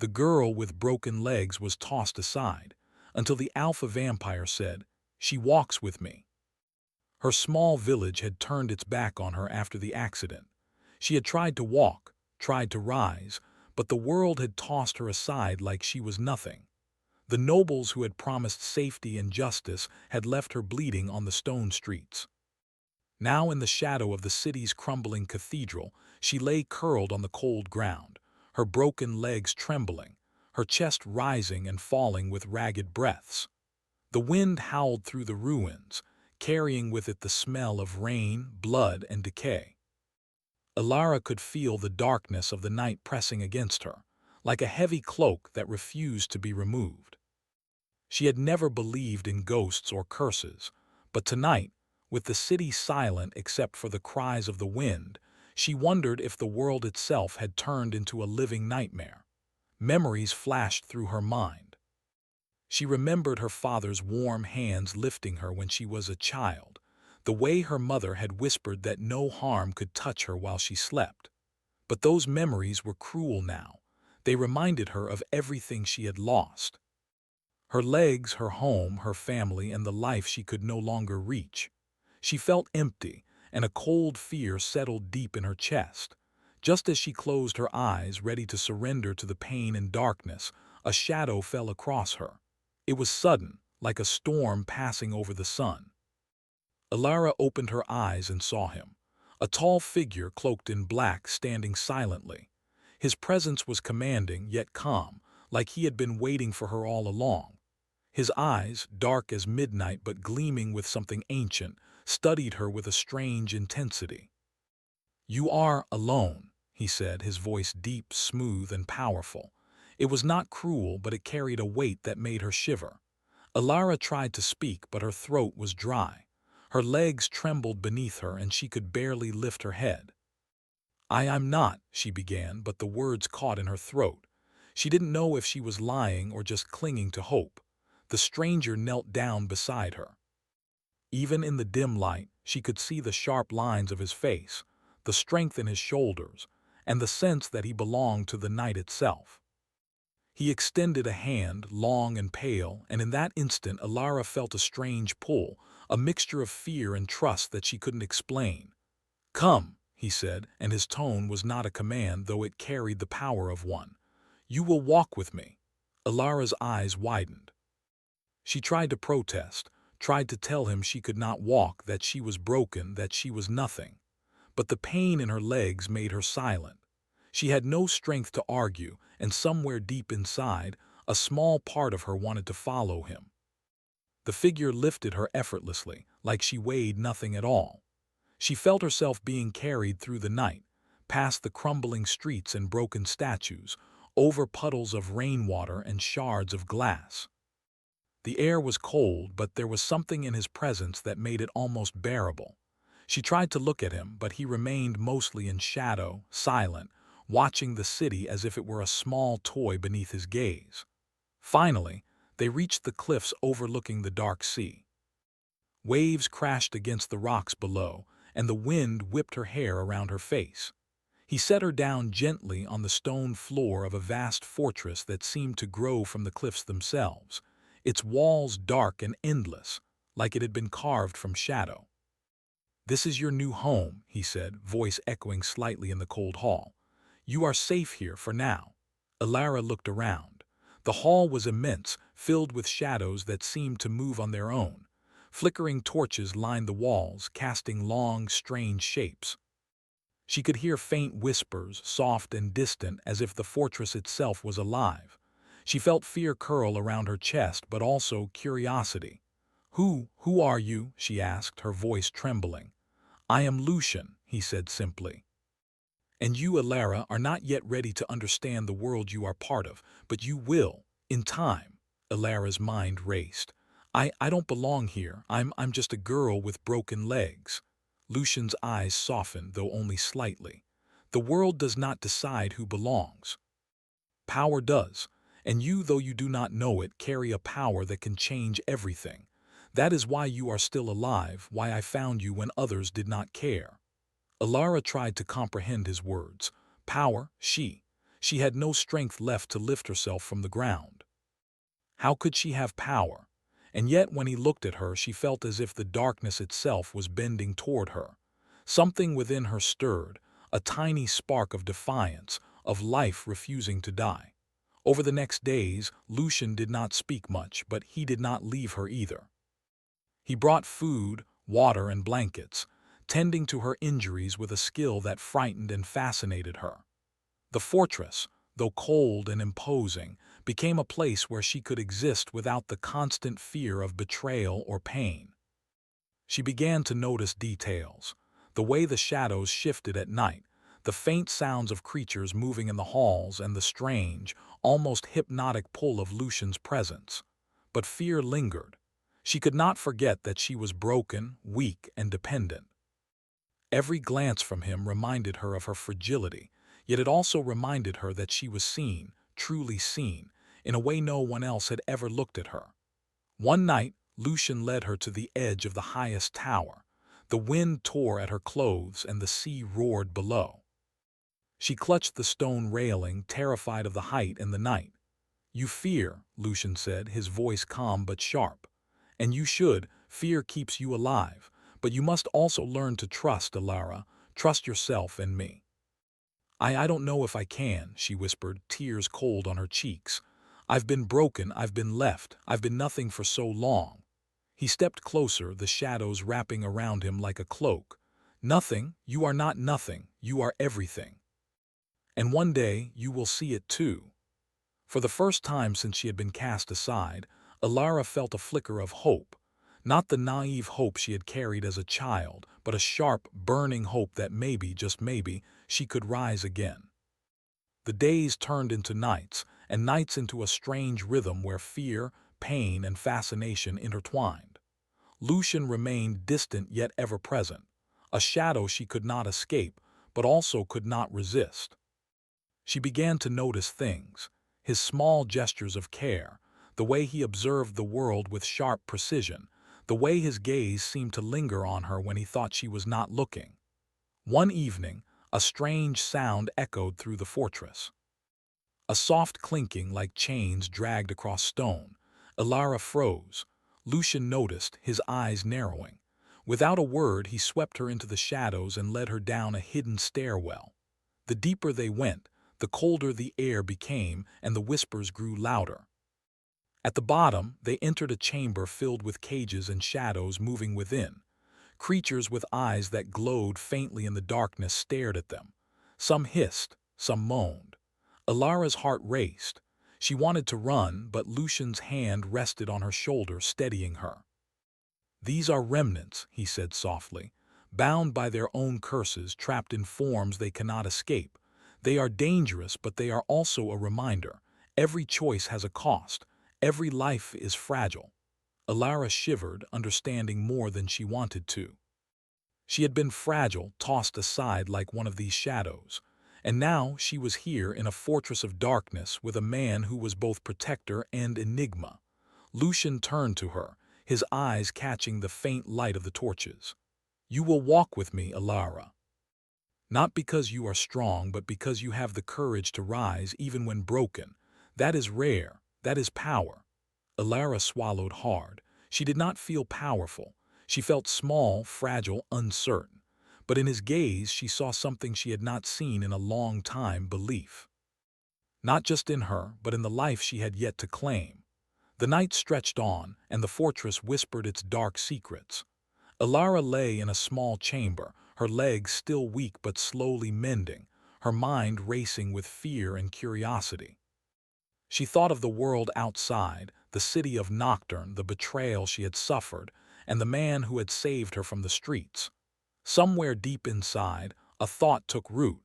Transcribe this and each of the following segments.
The girl with broken legs was tossed aside, until the alpha vampire said, "She walks with me." Her small village had turned its back on her after the accident. She had tried to walk, tried to rise, but the world had tossed her aside like she was nothing. The nobles who had promised safety and justice had left her bleeding on the stone streets. Now in the shadow of the city's crumbling cathedral, she lay curled on the cold ground, her broken legs trembling, her chest rising and falling with ragged breaths. The wind howled through the ruins, carrying with it the smell of rain, blood, and decay. Alara could feel the darkness of the night pressing against her, like a heavy cloak that refused to be removed. She had never believed in ghosts or curses, but tonight, with the city silent except for the cries of the wind, she wondered if the world itself had turned into a living nightmare. Memories flashed through her mind. She remembered her father's warm hands lifting her when she was a child, the way her mother had whispered that no harm could touch her while she slept. But those memories were cruel now. They reminded her of everything she had lost. Her legs, her home, her family, and the life she could no longer reach. She felt empty, and a cold fear settled deep in her chest. Just as she closed her eyes, ready to surrender to the pain and darkness, a shadow fell across her. It was sudden, like a storm passing over the sun. Alara opened her eyes and saw him, a tall figure cloaked in black standing silently. His presence was commanding yet calm, like he had been waiting for her all along. His eyes, dark as midnight but gleaming with something ancient, studied her with a strange intensity. "You are alone," he said, his voice deep, smooth, and powerful. It was not cruel, but it carried a weight that made her shiver. Alara tried to speak, but her throat was dry. Her legs trembled beneath her, and she could barely lift her head. "I'm not," she began, but the words caught in her throat. She didn't know if she was lying or just clinging to hope. The stranger knelt down beside her. Even in the dim light, she could see the sharp lines of his face, the strength in his shoulders, and the sense that he belonged to the night itself. He extended a hand, long and pale, and in that instant Alara felt a strange pull, a mixture of fear and trust that she couldn't explain. "Come," he said, and his tone was not a command, though it carried the power of one. "You will walk with me." Alara's eyes widened. She tried to protest, tried to tell him she could not walk, that she was broken, that she was nothing. But the pain in her legs made her silent. She had no strength to argue, and somewhere deep inside, a small part of her wanted to follow him. The figure lifted her effortlessly, like she weighed nothing at all. She felt herself being carried through the night, past the crumbling streets and broken statues, over puddles of rainwater and shards of glass. The air was cold, but there was something in his presence that made it almost bearable. She tried to look at him, but he remained mostly in shadow, silent, watching the city as if it were a small toy beneath his gaze. Finally, they reached the cliffs overlooking the dark sea. Waves crashed against the rocks below, and the wind whipped her hair around her face. He set her down gently on the stone floor of a vast fortress that seemed to grow from the cliffs themselves, its walls dark and endless, like it had been carved from shadow. "This is your new home," he said, voice echoing slightly in the cold hall. "You are safe here for now." Alara looked around. The hall was immense, filled with shadows that seemed to move on their own. Flickering torches lined the walls, casting long, strange shapes. She could hear faint whispers, soft and distant, as if the fortress itself was alive. She felt fear curl around her chest, but also curiosity. Who are you?" she asked, her voice trembling. "I am Lucian," he said simply. "And you, Alara, are not yet ready to understand the world you are part of, but you will, in time." Alara's mind raced. I don't belong here. I'm just a girl with broken legs." Lucian's eyes softened, though only slightly. "The world does not decide who belongs. Power does, and you, though you do not know it, carry a power that can change everything. That is why you are still alive, why I found you when others did not care." Alara tried to comprehend his words. Power, she She had no strength left to lift herself from the ground. How could she have power? And yet when he looked at her, she felt as if the darkness itself was bending toward her. Something within her stirred, a tiny spark of defiance, of life refusing to die. Over the next days, Lucian did not speak much, but he did not leave her either. He brought food, water, and blankets, tending to her injuries with a skill that frightened and fascinated her. The fortress, though cold and imposing, became a place where she could exist without the constant fear of betrayal or pain. She began to notice details, the way the shadows shifted at night, the faint sounds of creatures moving in the halls, and the strange, almost hypnotic pull of Lucian's presence. But fear lingered. She could not forget that she was broken, weak, and dependent. Every glance from him reminded her of her fragility, yet it also reminded her that she was seen, truly seen, in a way no one else had ever looked at her. One night, Lucian led her to the edge of the highest tower. The wind tore at her clothes and the sea roared below. She clutched the stone railing, terrified of the height and the night. "You fear," Lucian said, his voice calm but sharp. "And you should. Fear keeps you alive. But you must also learn to trust, Alara. Trust yourself and me." I don't know if I can," she whispered, tears cold on her cheeks. "I've been broken, I've been left, I've been nothing for so long." He stepped closer, the shadows wrapping around him like a cloak. "Nothing, you are not nothing, you are everything. And one day you will see it too." For the first time since she had been cast aside, Alara felt a flicker of hope. Not the naive hope she had carried as a child, but a sharp, burning hope that maybe, just maybe, she could rise again. The days turned into nights, and nights into a strange rhythm where fear, pain, and fascination intertwined. Lucian remained distant yet ever present, a shadow she could not escape, but also could not resist. She began to notice things, his small gestures of care, the way he observed the world with sharp precision, the way his gaze seemed to linger on her when he thought she was not looking. One evening, a strange sound echoed through the fortress. A soft clinking like chains dragged across stone. Alara froze. Lucian noticed, his eyes narrowing. Without a word, he swept her into the shadows and led her down a hidden stairwell. The deeper they went, the colder the air became and the whispers grew louder. At the bottom, they entered a chamber filled with cages and shadows moving within. Creatures with eyes that glowed faintly in the darkness stared at them. Some hissed, some moaned. Alara's heart raced. She wanted to run, but Lucian's hand rested on her shoulder, steadying her. "These are remnants," he said softly, "bound by their own curses, trapped in forms they cannot escape. They are dangerous, but they are also a reminder. Every choice has a cost. Every life is fragile." Alara shivered, understanding more than she wanted to. She had been fragile, tossed aside like one of these shadows. And now she was here in a fortress of darkness with a man who was both protector and enigma. Lucian turned to her, his eyes catching the faint light of the torches. "You will walk with me, Alara. Not because you are strong, but because you have the courage to rise even when broken. That is rare. That is power." Alara swallowed hard. She did not feel powerful. She felt small, fragile, uncertain. But in his gaze she saw something she had not seen in a long time: belief. Not just in her, but in the life she had yet to claim. The night stretched on, and the fortress whispered its dark secrets. Alara lay in a small chamber, her legs still weak but slowly mending, her mind racing with fear and curiosity. She thought of the world outside, the city of Nocturne, the betrayal she had suffered, and the man who had saved her from the streets. Somewhere deep inside, a thought took root.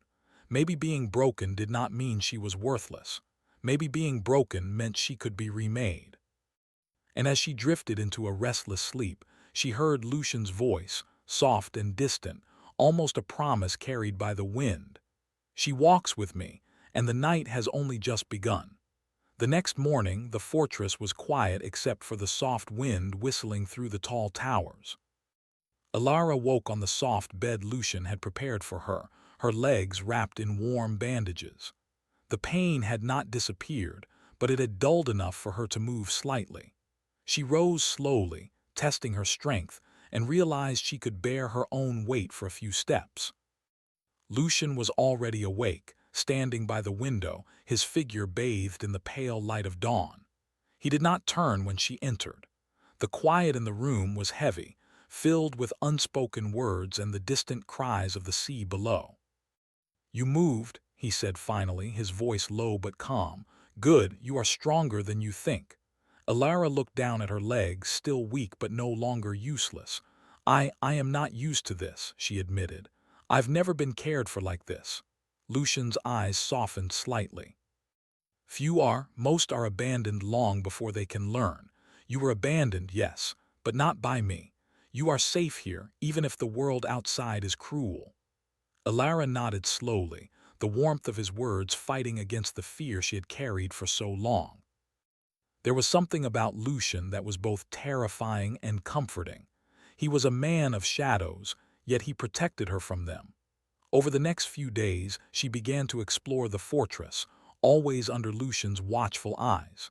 Maybe being broken did not mean she was worthless. Maybe being broken meant she could be remade. And as she drifted into a restless sleep, she heard Lucian's voice, soft and distant, almost a promise carried by the wind. "She walks with me, and the night has only just begun." The next morning, the fortress was quiet except for the soft wind whistling through the tall towers. Alara woke on the soft bed Lucian had prepared for her, her legs wrapped in warm bandages. The pain had not disappeared, but it had dulled enough for her to move slightly. She rose slowly, testing her strength, and realized she could bear her own weight for a few steps. Lucian was already awake, standing by the window, his figure bathed in the pale light of dawn. He did not turn when she entered. The quiet in the room was heavy, filled with unspoken words and the distant cries of the sea below. "You moved," he said finally, his voice low but calm. "Good, you are stronger than you think." Alara looked down at her legs, still weak but no longer useless. I am not used to this," she admitted. "I've never been cared for like this." Lucian's eyes softened slightly. "Few are, most are abandoned long before they can learn. You were abandoned, yes, but not by me. You are safe here, even if the world outside is cruel." Alara nodded slowly, the warmth of his words fighting against the fear she had carried for so long. There was something about Lucian that was both terrifying and comforting. He was a man of shadows, yet he protected her from them. Over the next few days, she began to explore the fortress, always under Lucian's watchful eyes.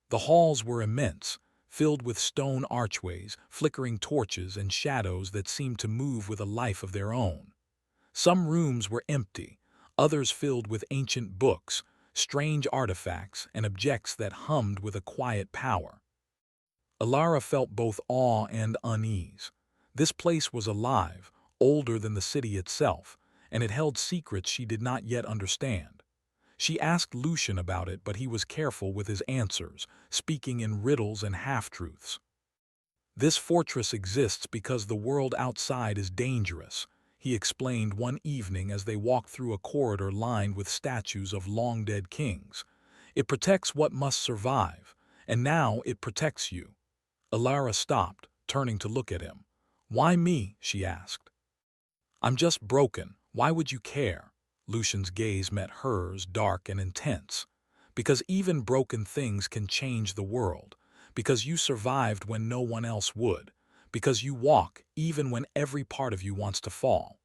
The halls were immense, filled with stone archways, flickering torches, and shadows that seemed to move with a life of their own. Some rooms were empty, others filled with ancient books, strange artifacts, and objects that hummed with a quiet power. Alara felt both awe and unease. This place was alive, older than the city itself, and it held secrets she did not yet understand. She asked Lucian about it, but he was careful with his answers, speaking in riddles and half-truths. "This fortress exists because the world outside is dangerous," he explained one evening as they walked through a corridor lined with statues of long-dead kings. "It protects what must survive, and now it protects you." Alara stopped, turning to look at him. "Why me?" she asked. "I'm just broken. Why would you care?" Lucian's gaze met hers, dark and intense. "Because even broken things can change the world. Because you survived when no one else would. Because you walk even when every part of you wants to fall."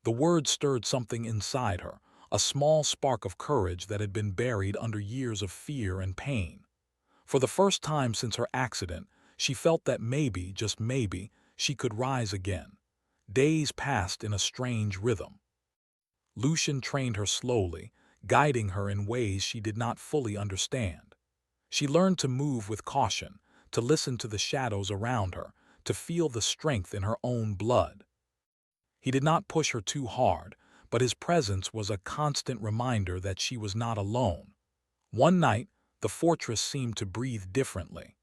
The word stirred something inside her, a small spark of courage that had been buried under years of fear and pain. For the first time since her accident, she felt that maybe, just maybe, she could rise again. Days passed in a strange rhythm. Lucian trained her slowly, guiding her in ways she did not fully understand. She learned to move with caution, to listen to the shadows around her, to feel the strength in her own blood. He did not push her too hard, but his presence was a constant reminder that she was not alone. One night, the fortress seemed to breathe differently.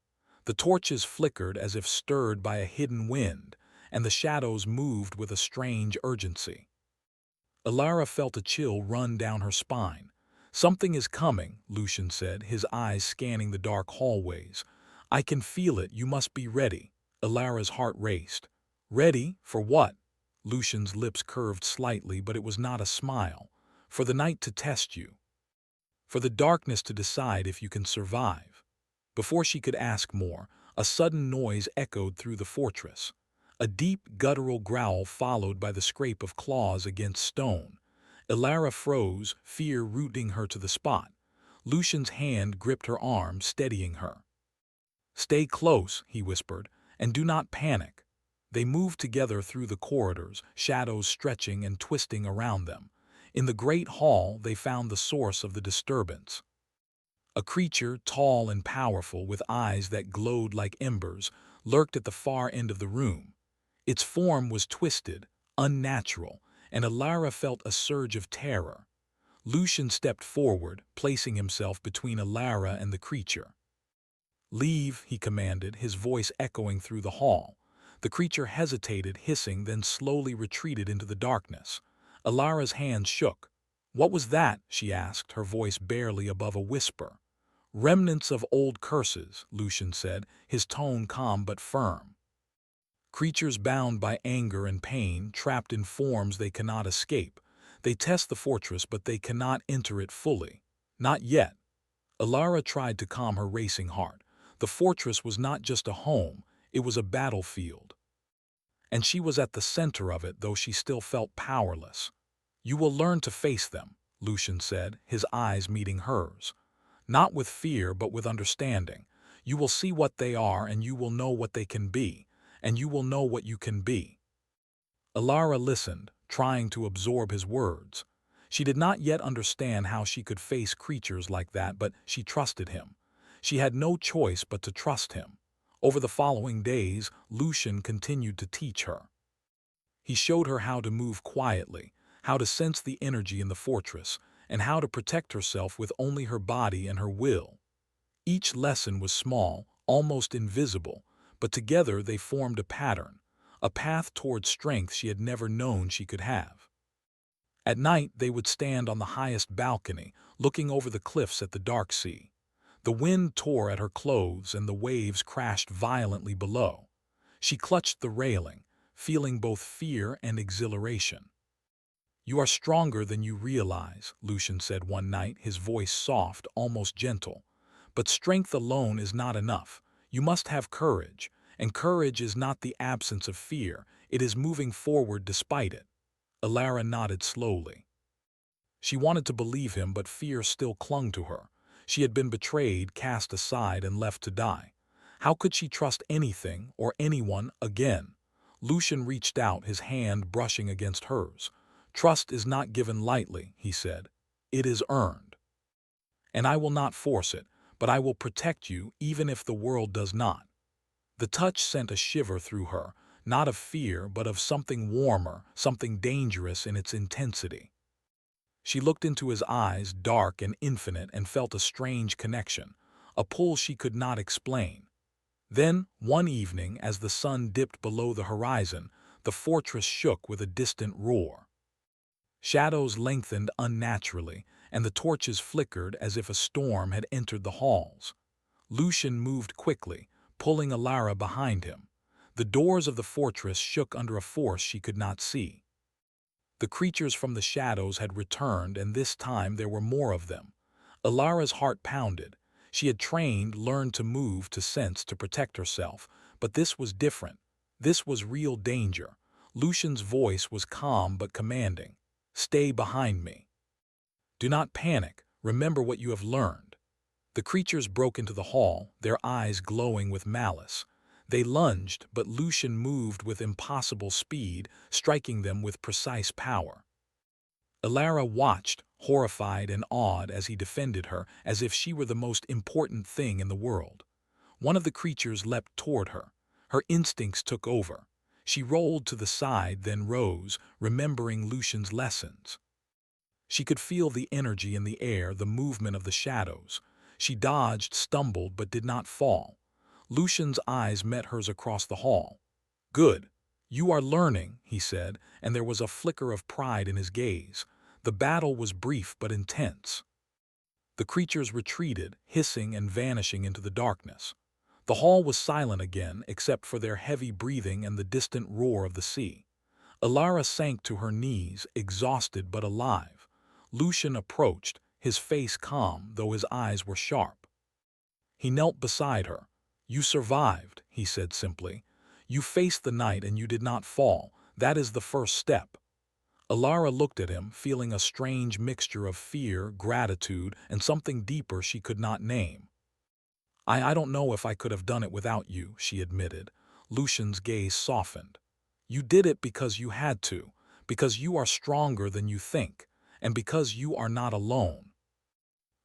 The torches flickered as if stirred by a hidden wind, and the shadows moved with a strange urgency. Alara felt a chill run down her spine. "Something is coming," Lucian said, his eyes scanning the dark hallways. "I can feel it. You must be ready." Alara's heart raced. "Ready? For what?" Lucian's lips curved slightly, but it was not a smile. "For the night to test you. For the darkness to decide if you can survive." Before she could ask more, a sudden noise echoed through the fortress. A deep, guttural growl followed by the scrape of claws against stone. Alara froze, fear rooting her to the spot. Lucian's hand gripped her arm, steadying her. "Stay close," he whispered, "and do not panic." They moved together through the corridors, shadows stretching and twisting around them. In the great hall, they found the source of the disturbance. A creature, tall and powerful, with eyes that glowed like embers, lurked at the far end of the room. Its form was twisted, unnatural, and Alara felt a surge of terror. Lucian stepped forward, placing himself between Alara and the creature. "Leave," he commanded, his voice echoing through the hall. The creature hesitated, hissing, then slowly retreated into the darkness. Alara's hands shook. "What was that?" she asked, her voice barely above a whisper. "Remnants of old curses," Lucian said, his tone calm but firm. "Creatures bound by anger and pain, trapped in forms they cannot escape. They test the fortress, but they cannot enter it fully. Not yet." Alara tried to calm her racing heart. The fortress was not just a home, it was a battlefield. And she was at the center of it, though she still felt powerless. "You will learn to face them," Lucian said, his eyes meeting hers. Not with fear, but with understanding. You will see what they are, and you will know what they can be, and you will know what you can be. Alara listened, trying to absorb his words. She did not yet understand how she could face creatures like that, but she trusted him. She had no choice but to trust him. Over the following days, Lucian continued to teach her. He showed her how to move quietly, how to sense the energy in the fortress, and how to protect herself with only her body and her will. Each lesson was small, almost invisible, but together they formed a pattern, a path toward strength she had never known she could have. At night they would stand on the highest balcony, looking over the cliffs at the dark sea. The wind tore at her clothes and the waves crashed violently below. She clutched the railing, feeling both fear and exhilaration. "You are stronger than you realize," Lucian said one night, his voice soft, almost gentle. "But strength alone is not enough. You must have courage, and courage is not the absence of fear, it is moving forward despite it." Alara nodded slowly. She wanted to believe him, but fear still clung to her. She had been betrayed, cast aside, and left to die. How could she trust anything or anyone again? Lucian reached out, his hand brushing against hers. "Trust is not given lightly," he said. "It is earned. And I will not force it, but I will protect you even if the world does not." The touch sent a shiver through her, not of fear, but of something warmer, something dangerous in its intensity. She looked into his eyes, dark and infinite, and felt a strange connection, a pull she could not explain. Then, one evening, as the sun dipped below the horizon, the fortress shook with a distant roar. Shadows lengthened unnaturally, and the torches flickered as if a storm had entered the halls. Lucian moved quickly, pulling Alara behind him. The doors of the fortress shook under a force she could not see. The creatures from the shadows had returned, and this time there were more of them. Alara's heart pounded. She had trained, learned to move, to sense, to protect herself. But this was different. This was real danger. Lucian's voice was calm but commanding. "Stay behind me. Do not panic. Remember what you have learned." The creatures broke into the hall, their eyes glowing with malice. They lunged, but Lucian moved with impossible speed, striking them with precise power. Alara watched, horrified and awed, as he defended her, as if she were the most important thing in the world. One of the creatures leapt toward her. Her instincts took over. She rolled to the side, then rose, remembering Lucian's lessons. She could feel the energy in the air, the movement of the shadows. She dodged, stumbled, but did not fall. Lucian's eyes met hers across the hall. "Good. You are learning," he said, and there was a flicker of pride in his gaze. The battle was brief but intense. The creatures retreated, hissing and vanishing into the darkness. The hall was silent again, except for their heavy breathing and the distant roar of the sea. Alara sank to her knees, exhausted but alive. Lucian approached, his face calm, though his eyes were sharp. He knelt beside her. "You survived," he said simply. "You faced the night and you did not fall. That is the first step." Alara looked at him, feeling a strange mixture of fear, gratitude, and something deeper she could not name. I don't know if I could have done it without you," she admitted. Lucian's gaze softened. "You did it because you had to, because you are stronger than you think, and because you are not alone."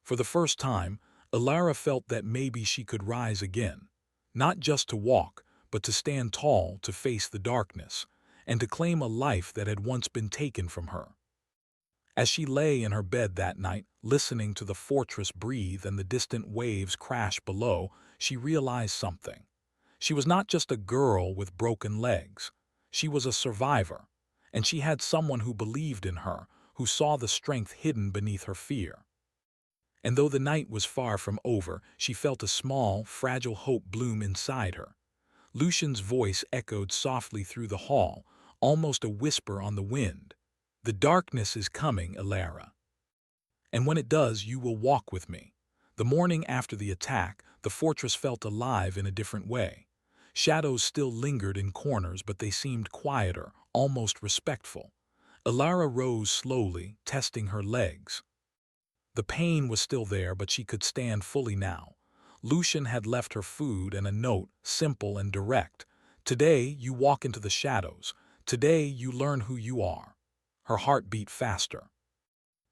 For the first time, Alara felt that maybe she could rise again, not just to walk, but to stand tall, to face the darkness, and to claim a life that had once been taken from her. As she lay in her bed that night, listening to the fortress breathe and the distant waves crash below, she realized something. She was not just a girl with broken legs. She was a survivor, and she had someone who believed in her, who saw the strength hidden beneath her fear. And though the night was far from over, she felt a small, fragile hope bloom inside her. Lucian's voice echoed softly through the hall, almost a whisper on the wind. "The darkness is coming, Alara. And when it does, you will walk with me." The morning after the attack, the fortress felt alive in a different way. Shadows still lingered in corners, but they seemed quieter, almost respectful. Alara rose slowly, testing her legs. The pain was still there, but she could stand fully now. Lucian had left her food and a note, simple and direct. Today you walk into the shadows. Today you learn who you are. Her heart beat faster.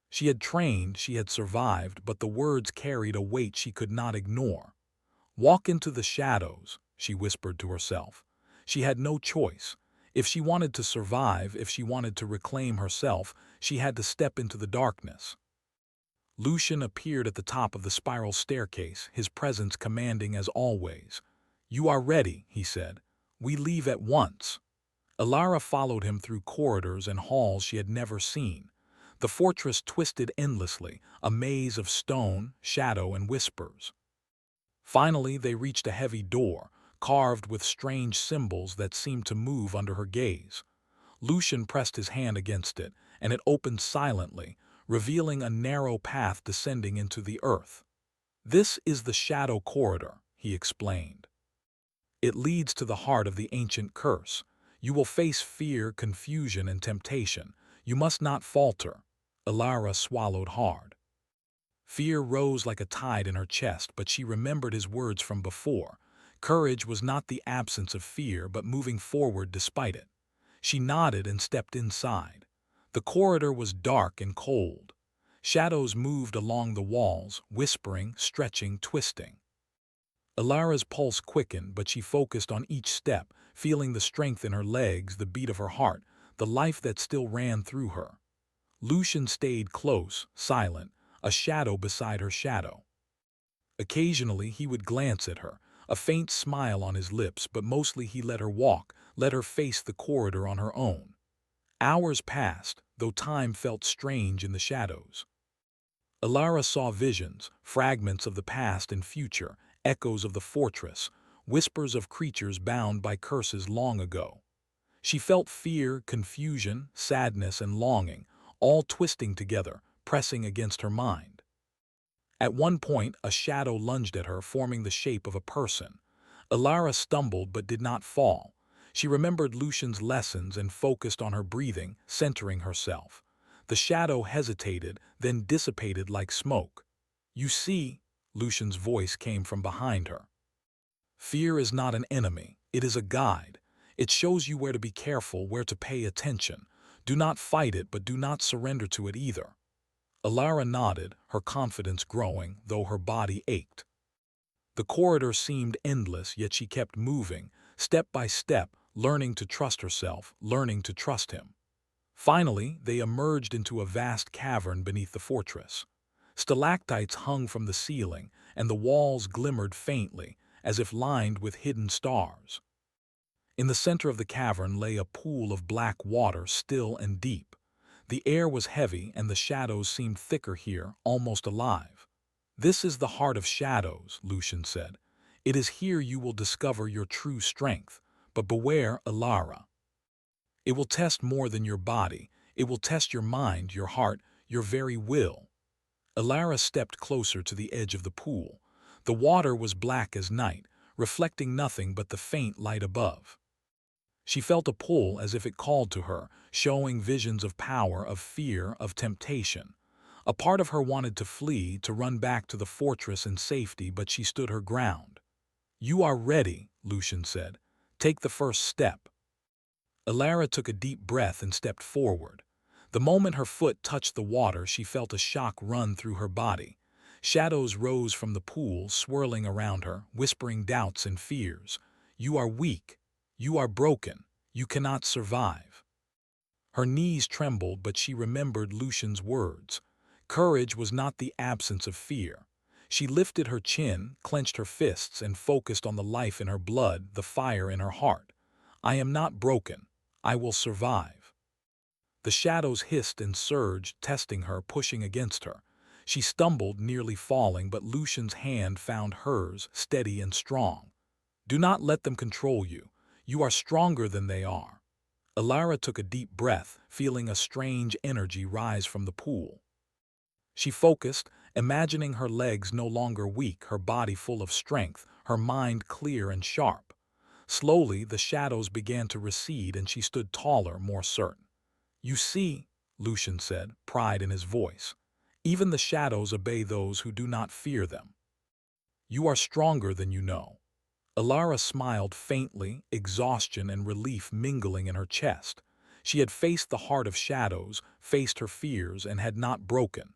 She had trained, she had survived, but the words carried a weight she could not ignore. Walk into the shadows, she whispered to herself. She had no choice. If she wanted to survive, if she wanted to reclaim herself, she had to step into the darkness. Lucian appeared at the top of the spiral staircase, his presence commanding as always. "You are ready," he said. "We leave at once." Alara followed him through corridors and halls she had never seen. The fortress twisted endlessly, a maze of stone, shadow, and whispers. Finally, they reached a heavy door, carved with strange symbols that seemed to move under her gaze. Lucian pressed his hand against it, and it opened silently, revealing a narrow path descending into the earth. "This is the Shadow Corridor," he explained. "It leads to the heart of the ancient curse. You will face fear, confusion, and temptation. You must not falter." Alara swallowed hard. Fear rose like a tide in her chest, but she remembered his words from before. Courage was not the absence of fear, but moving forward despite it. She nodded and stepped inside. The corridor was dark and cold. Shadows moved along the walls, whispering, stretching, twisting. Alara's pulse quickened, but she focused on each step, feeling the strength in her legs, the beat of her heart, the life that still ran through her. Lucian stayed close, silent, a shadow beside her shadow. Occasionally he would glance at her, a faint smile on his lips, but mostly he let her walk, let her face the corridor on her own. Hours passed, though time felt strange in the shadows. Alara saw visions, fragments of the past and future, echoes of the fortress, whispers of creatures bound by curses long ago. She felt fear, confusion, sadness, and longing, all twisting together, pressing against her mind. At one point, a shadow lunged at her, forming the shape of a person. Alara stumbled but did not fall. She remembered Lucian's lessons and focused on her breathing, centering herself. The shadow hesitated, then dissipated like smoke. "You see," Lucian's voice came from behind her. "Fear is not an enemy, it is a guide. It shows you where to be careful, where to pay attention. Do not fight it, but do not surrender to it either." Alara nodded, her confidence growing, though her body ached. The corridor seemed endless, yet she kept moving, step by step, learning to trust herself, learning to trust him. Finally, they emerged into a vast cavern beneath the fortress. Stalactites hung from the ceiling, and the walls glimmered faintly, as if lined with hidden stars. In the center of the cavern lay a pool of black water, still and deep. The air was heavy, and the shadows seemed thicker here, almost alive. "This is the heart of shadows," Lucian said. "It is here you will discover your true strength. But beware, Alara. It will test more than your body. It will test your mind, your heart, your very will." Alara stepped closer to the edge of the pool. The water was black as night, reflecting nothing but the faint light above. She felt a pull as if it called to her, showing visions of power, of fear, of temptation. A part of her wanted to flee, to run back to the fortress in safety, but she stood her ground. "You are ready," Lucian said. "Take the first step." Alara took a deep breath and stepped forward. The moment her foot touched the water, she felt a shock run through her body. Shadows rose from the pool, swirling around her, whispering doubts and fears. "You are weak. You are broken. You cannot survive." Her knees trembled, but she remembered Lucian's words. Courage was not the absence of fear. She lifted her chin, clenched her fists, and focused on the life in her blood, the fire in her heart. "I am not broken. I will survive." The shadows hissed and surged, testing her, pushing against her. She stumbled, nearly falling, but Lucian's hand found hers, steady and strong. "Do not let them control you. You are stronger than they are." Alara took a deep breath, feeling a strange energy rise from the pool. She focused, imagining her legs no longer weak, her body full of strength, her mind clear and sharp. Slowly, the shadows began to recede and she stood taller, more certain. "You see," Lucian said, pride in his voice. Even the shadows obey those who do not fear them. You are stronger than you know. Alara smiled faintly, exhaustion and relief mingling in her chest. She had faced the heart of shadows, faced her fears, and had not broken.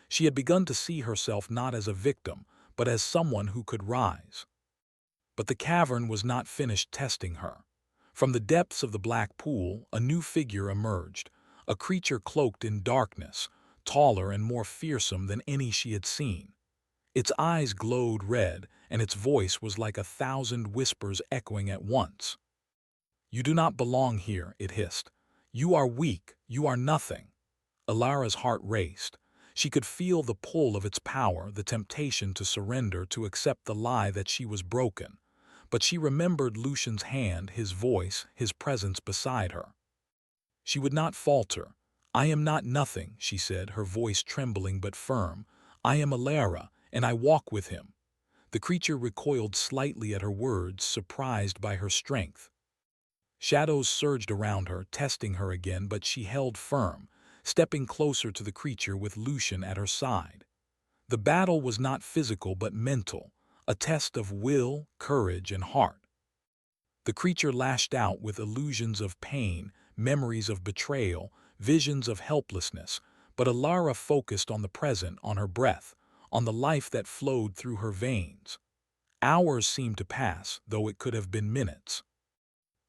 She had begun to see herself not as a victim, but as someone who could rise. But the cavern was not finished testing her. From the depths of the black pool, a new figure emerged, a creature cloaked in darkness, taller and more fearsome than any she had seen. Its eyes glowed red, and its voice was like 1,000 whispers echoing at once. "You do not belong here," it hissed. "You are weak, you are nothing." Alara's heart raced. She could feel the pull of its power, the temptation to surrender, to accept the lie that she was broken. But she remembered Lucian's hand, his voice, his presence beside her. She would not falter. "I am not nothing," she said, her voice trembling but firm. "I am Alara, and I walk with him." The creature recoiled slightly at her words, surprised by her strength. Shadows surged around her, testing her again, but she held firm, stepping closer to the creature with Lucian at her side. The battle was not physical but mental, a test of will, courage, and heart. The creature lashed out with illusions of pain, memories of betrayal, visions of helplessness, but Alara focused on the present, on her breath, on the life that flowed through her veins. Hours seemed to pass, though it could have been minutes.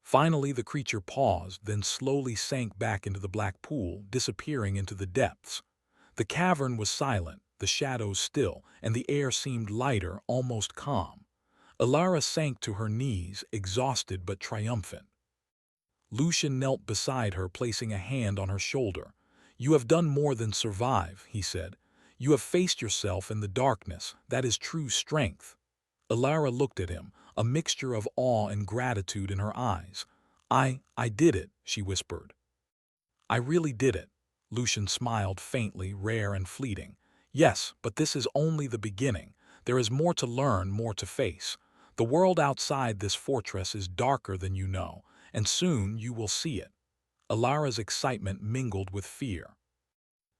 Finally, the creature paused, then slowly sank back into the black pool, disappearing into the depths. The cavern was silent, the shadows still, and the air seemed lighter, almost calm. Alara sank to her knees, exhausted but triumphant. Lucian knelt beside her, placing a hand on her shoulder. "You have done more than survive," he said. "You have faced yourself in the darkness. That is true strength." Alara looked at him, a mixture of awe and gratitude in her eyes. I did it," she whispered. "I really did it." Lucian smiled faintly, rare and fleeting. "Yes, but this is only the beginning. There is more to learn, more to face. The world outside this fortress is darker than you know, and soon you will see it." Alara's excitement mingled with fear.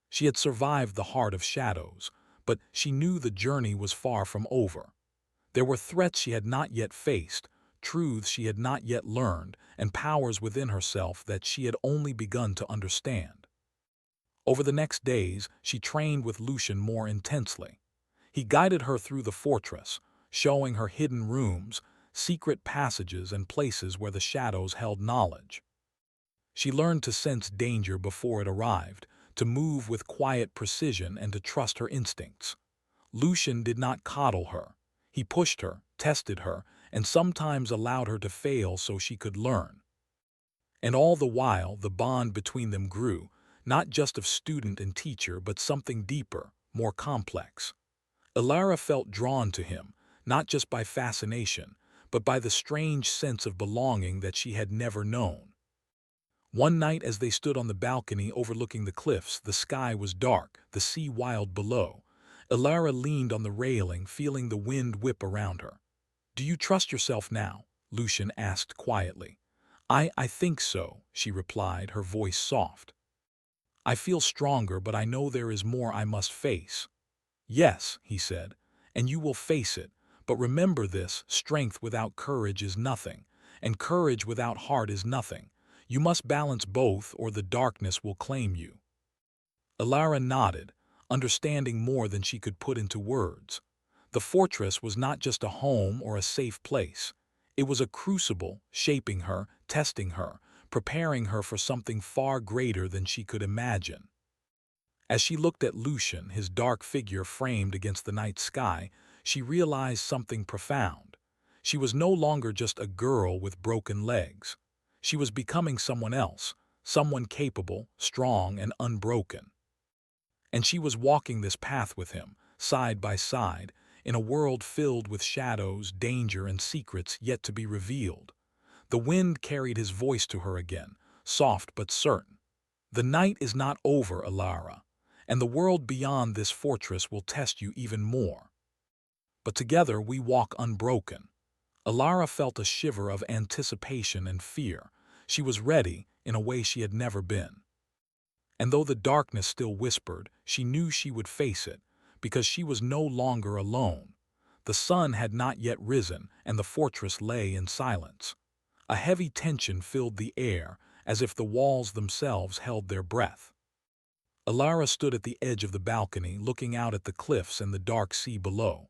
She had survived the heart of shadows, but she knew the journey was far from over. There were threats she had not yet faced, truths she had not yet learned, and powers within herself that she had only begun to understand. Over the next days, she trained with Lucian more intensely. He guided her through the fortress, showing her hidden rooms, secret passages, and places where the shadows held knowledge. She learned to sense danger before it arrived, to move with quiet precision, and to trust her instincts. Lucian did not coddle her. He pushed her, tested her, and sometimes allowed her to fail so she could learn. And all the while, the bond between them grew, not just of student and teacher, but something deeper, more complex. Alara felt drawn to him, not just by fascination, but by the strange sense of belonging that she had never known. One night, as they stood on the balcony overlooking the cliffs, the sky was dark, the sea wild below. Alara leaned on the railing, feeling the wind whip around her. "Do you trust yourself now?" Lucian asked quietly. I think so," she replied, her voice soft. "I feel stronger, but I know there is more I must face." "Yes," he said, "and you will face it. But remember this, strength without courage is nothing, and courage without heart is nothing. You must balance both, or the darkness will claim you." Alara nodded, understanding more than she could put into words. The fortress was not just a home or a safe place. It was a crucible, shaping her, testing her, preparing her for something far greater than she could imagine. As she looked at Lucian, his dark figure framed against the night sky, she realized something profound. She was no longer just a girl with broken legs. She was becoming someone else, someone capable, strong, and unbroken. And she was walking this path with him, side by side, in a world filled with shadows, danger, and secrets yet to be revealed. The wind carried his voice to her again, soft but certain. "The night is not over, Alara, and the world beyond this fortress will test you even more. But together we walk unbroken." Alara felt a shiver of anticipation and fear. She was ready, in a way she had never been. And though the darkness still whispered, she knew she would face it, because she was no longer alone. The sun had not yet risen, and the fortress lay in silence. A heavy tension filled the air, as if the walls themselves held their breath. Alara stood at the edge of the balcony, looking out at the cliffs and the dark sea below.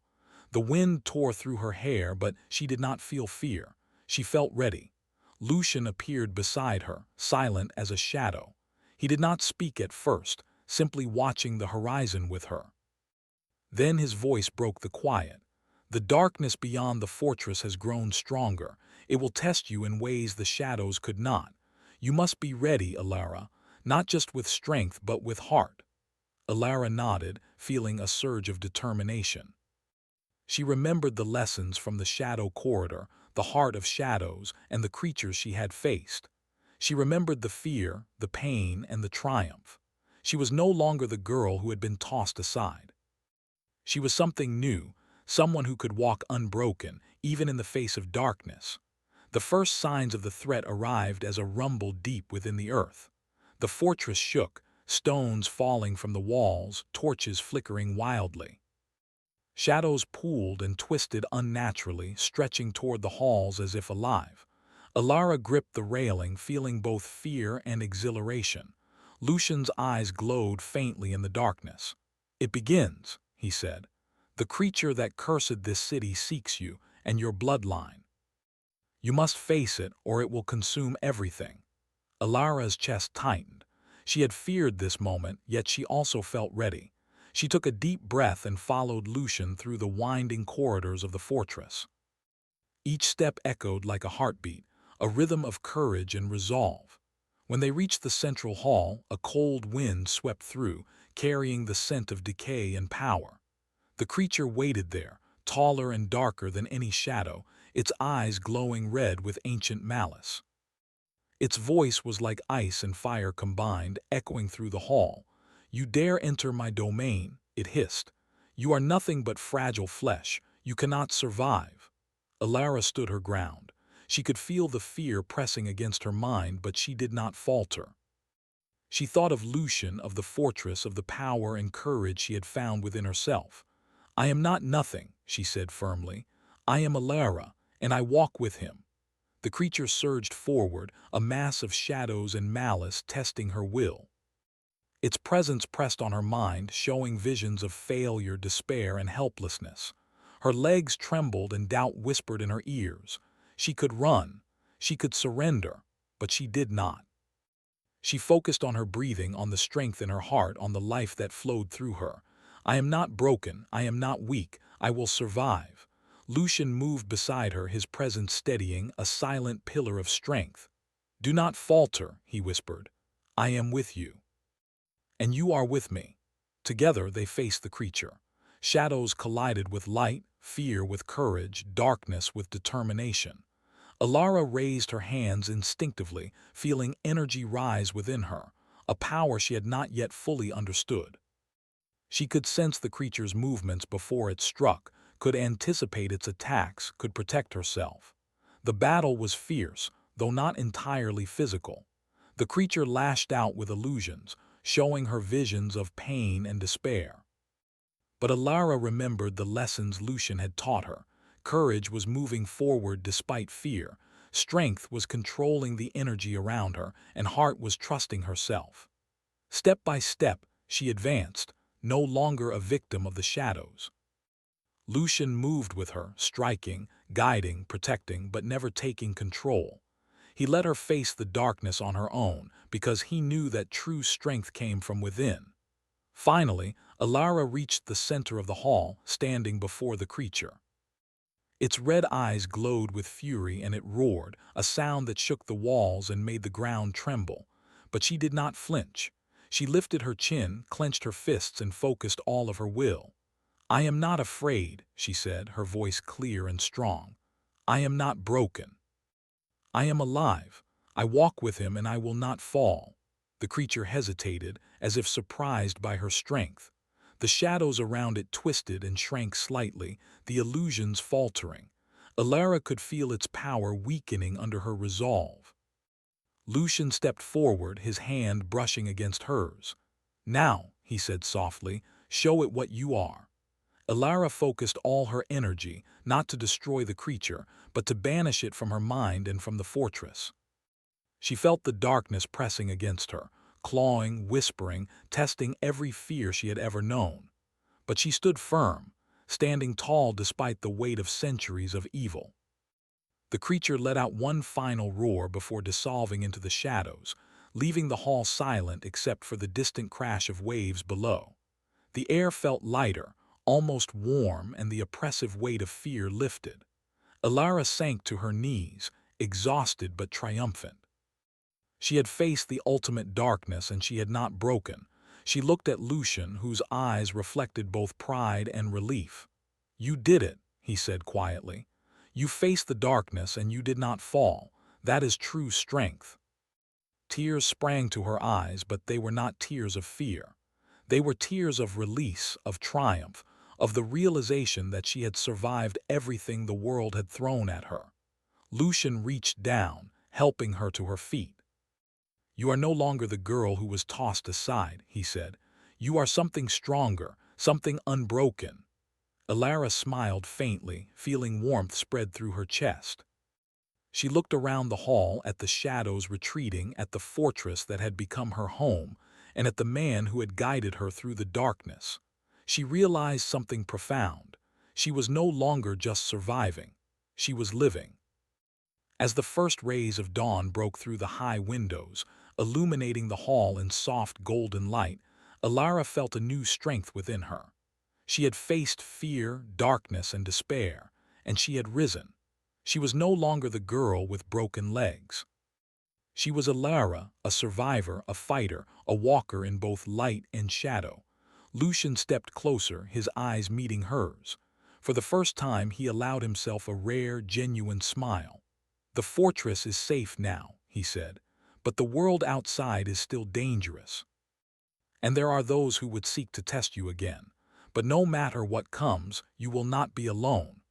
The wind tore through her hair, but she did not feel fear. She felt ready. Lucian appeared beside her, silent as a shadow. He did not speak at first, simply watching the horizon with her. Then his voice broke the quiet. The darkness beyond the fortress has grown stronger. It will test you in ways the shadows could not. You must be ready, Alara, not just with strength but with heart. Alara nodded, feeling a surge of determination. She remembered the lessons from the shadow corridor, the heart of shadows, and the creatures she had faced. She remembered the fear, the pain, and the triumph. She was no longer the girl who had been tossed aside. She was something new, someone who could walk unbroken, even in the face of darkness. The first signs of the threat arrived as a rumble deep within the earth. The fortress shook, stones falling from the walls, torches flickering wildly. Shadows pooled and twisted unnaturally, stretching toward the halls as if alive. Alara gripped the railing, feeling both fear and exhilaration. Lucian's eyes glowed faintly in the darkness. "It begins," he said. "The creature that cursed this city seeks you and your bloodline. You must face it, or it will consume everything." Alara's chest tightened. She had feared this moment, yet she also felt ready. She took a deep breath and followed Lucian through the winding corridors of the fortress. Each step echoed like a heartbeat, a rhythm of courage and resolve. When they reached the central hall, a cold wind swept through, carrying the scent of decay and power. The creature waited there, taller and darker than any shadow, its eyes glowing red with ancient malice. Its voice was like ice and fire combined, echoing through the hall. "You dare enter my domain," it hissed. "You are nothing but fragile flesh. You cannot survive." Alara stood her ground. She could feel the fear pressing against her mind, but she did not falter. She thought of Lucian, of the fortress, of the power and courage she had found within herself. "I am not nothing," she said firmly. "I am Alara, and I walk with him." The creature surged forward, a mass of shadows and malice testing her will. Its presence pressed on her mind, showing visions of failure, despair, and helplessness. Her legs trembled and doubt whispered in her ears. She could run, she could surrender, but she did not. She focused on her breathing, on the strength in her heart, on the life that flowed through her. "I am not broken, I am not weak, I will survive." Lucian moved beside her, his presence steadying, a silent pillar of strength. "Do not falter," he whispered. "I am with you. And you are with me." Together they faced the creature. Shadows collided with light, fear with courage, darkness with determination. Alara raised her hands instinctively, feeling energy rise within her, a power she had not yet fully understood. She could sense the creature's movements before it struck, could anticipate its attacks, could protect herself. The battle was fierce, though not entirely physical. The creature lashed out with illusions, showing her visions of pain and despair. But Alara remembered the lessons Lucian had taught her. Courage was moving forward despite fear, strength was controlling the energy around her, and heart was trusting herself. Step by step, she advanced, no longer a victim of the shadows. Lucian moved with her, striking, guiding, protecting, but never taking control. He let her face the darkness on her own, because he knew that true strength came from within. Finally, Alara reached the center of the hall, standing before the creature. Its red eyes glowed with fury, and it roared, a sound that shook the walls and made the ground tremble. But she did not flinch. She lifted her chin, clenched her fists, and focused all of her will. "I am not afraid," she said, her voice clear and strong. "I am not broken. I am alive. I walk with him and I will not fall." The creature hesitated, as if surprised by her strength. The shadows around it twisted and shrank slightly, the illusions faltering. Alara could feel its power weakening under her resolve. Lucian stepped forward, his hand brushing against hers. "Now," he said softly, "show it what you are." Elara focused all her energy, not to destroy the creature, but to banish it from her mind and from the fortress. She felt the darkness pressing against her, clawing, whispering, testing every fear she had ever known. But she stood firm, standing tall despite the weight of centuries of evil. The creature let out one final roar before dissolving into the shadows, leaving the hall silent except for the distant crash of waves below. The air felt lighter, almost warm, and the oppressive weight of fear lifted. Elara sank to her knees, exhausted but triumphant. She had faced the ultimate darkness and she had not broken. She looked at Lucian, whose eyes reflected both pride and relief. "You did it," he said quietly. "You faced the darkness and you did not fall. That is true strength." Tears sprang to her eyes, but they were not tears of fear. They were tears of release, of triumph, of the realization that she had survived everything the world had thrown at her. Lucian reached down, helping her to her feet. "You are no longer the girl who was tossed aside," he said. "You are something stronger, something unbroken." Elara smiled faintly, feeling warmth spread through her chest. She looked around the hall, at the shadows retreating, at the fortress that had become her home, and at the man who had guided her through the darkness. She realized something profound. She was no longer just surviving. She was living. As the first rays of dawn broke through the high windows, illuminating the hall in soft golden light, Elara felt a new strength within her. She had faced fear, darkness, and despair, and she had risen. She was no longer the girl with broken legs. She was Elara, a survivor, a fighter, a walker in both light and shadow. Lucian stepped closer, his eyes meeting hers. For the first time, he allowed himself a rare, genuine smile. "The fortress is safe now," he said, "but the world outside is still dangerous. And there are those who would seek to test you again. But no matter what comes, you will not be alone."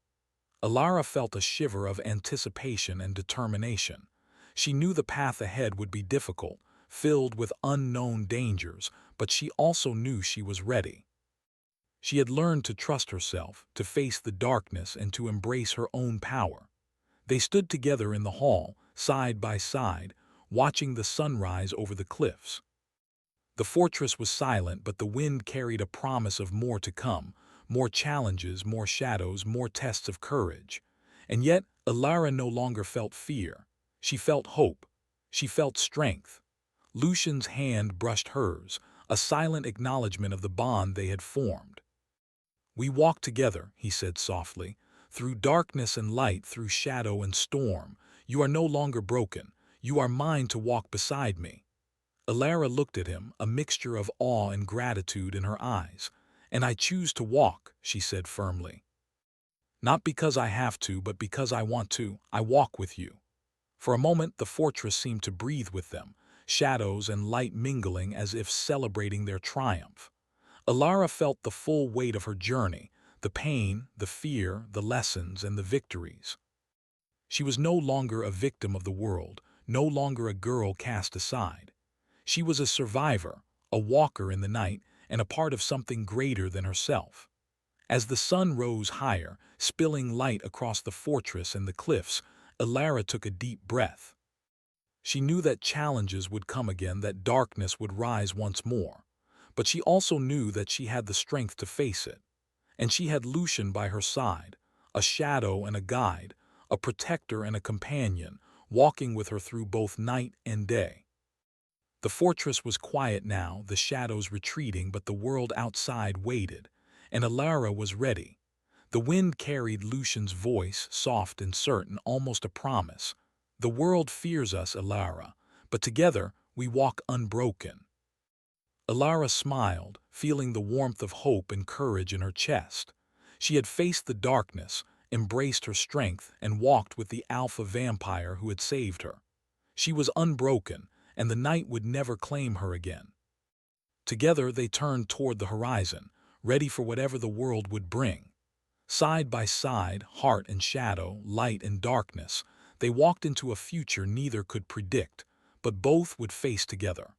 Elara felt a shiver of anticipation and determination. She knew the path ahead would be difficult, filled with unknown dangers, but she also knew she was ready. She had learned to trust herself, to face the darkness, and to embrace her own power. They stood together in the hall, side by side, watching the sunrise over the cliffs. The fortress was silent, but the wind carried a promise of more to come, more challenges, more shadows, more tests of courage. And yet, Elara no longer felt fear. She felt hope. She felt strength. Lucian's hand brushed hers, a silent acknowledgement of the bond they had formed. "We walk together," he said softly, "through darkness and light, through shadow and storm. You are no longer broken. You are mine to walk beside me." Elara looked at him, a mixture of awe and gratitude in her eyes. "And I choose to walk," she said firmly. "Not because I have to, but because I want to. I walk with you." For a moment the fortress seemed to breathe with them, shadows and light mingling as if celebrating their triumph. Elara felt the full weight of her journey, the pain, the fear, the lessons, and the victories. She was no longer a victim of the world, no longer a girl cast aside. She was a survivor, a walker in the night, and a part of something greater than herself. As the sun rose higher, spilling light across the fortress and the cliffs, Elara took a deep breath. She knew that challenges would come again, that darkness would rise once more. But she also knew that she had the strength to face it. And she had Lucian by her side, a shadow and a guide, a protector and a companion, walking with her through both night and day. The fortress was quiet now, the shadows retreating, but the world outside waited, and Elara was ready. The wind carried Lucian's voice, soft and certain, almost a promise. "The world fears us, Elara, but together we walk unbroken." Elara smiled, feeling the warmth of hope and courage in her chest. She had faced the darkness, embraced her strength, and walked with the alpha vampire who had saved her. She was unbroken, and the night would never claim her again. Together they turned toward the horizon, ready for whatever the world would bring. Side by side, heart and shadow, light and darkness, they walked into a future neither could predict, but both would face together.